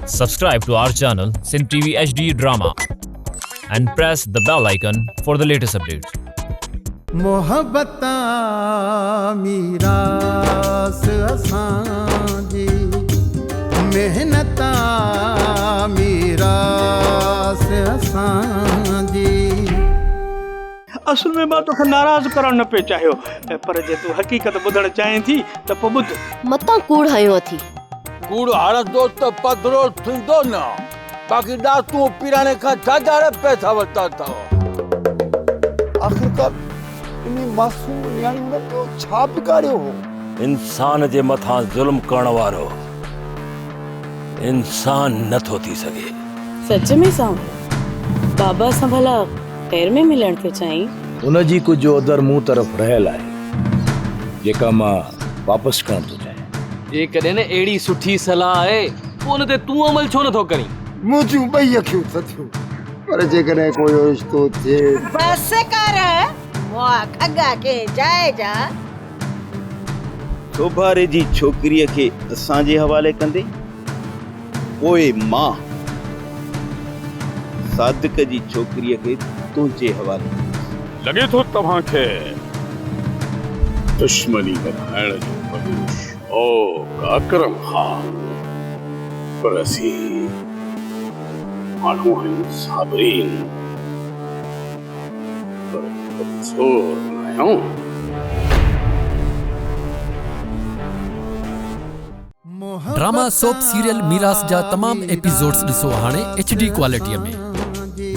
Subscribe to our channel Sindh TV HD Drama and press the bell icon for the latest updates. मोहब्बता मीरास असांजी मेहनता मीरास असांजी। असल में मां तोखे नाराज़ करण न पे चाहियो, पर जे तू हकीकत ॿुधण चाहीं थी त पोइ ॿुध। मतां कूड़ हयो अथी। कूड़ हणंदो त पधरो थींदो न, बाक़ी ॾातू पीराणे खां ॾाढा पैसा वरिता अथव। आख़िरकार इन मासूम नियाणी जो छा बिगाड़ियो हो? इंसान जे मथां ज़ुल्म करण वारो इंसान नथो थी सघे। सच में साऊं बाबा सां भला ख़ैर में मिलण थो चाहीं? उनजी कुझु ओदर मूं तरफ़ रहियल आहे जेका मां वापसि करण थो चाहियां। जेकॾहिं न अहिड़ी सुठी सलाह आहे पोइ उन ते तूं अमल छो नथो करीं? मुंहिंजूं ॿई अखियूं थथियूं, पर जेकॾहिं कोई रिश्तो थिए। बस कर मुआ खगा के जाए जा। सोभारे जी छोकिरीअ खे असांजे हवाले कंदे, पोइ मां सादिक जी छोकिरीअ खे तुंहिंजे हवाले। लॻे थो तव्हांखे दुश्मनी वधाइण जो बंदिश काकरम खां, पर असीं माण्हू आहियूं साबरीन, पर कमज़ोर न आहियूं। ड्रामा सोप सीरियल मीरास जा तमाम एपिसोड्स ॾिसो हाणे HD क्वालिटीअ में।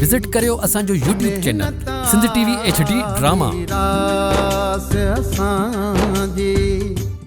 विजिट करियो असांजो YouTube channel Sindh TV HD drama.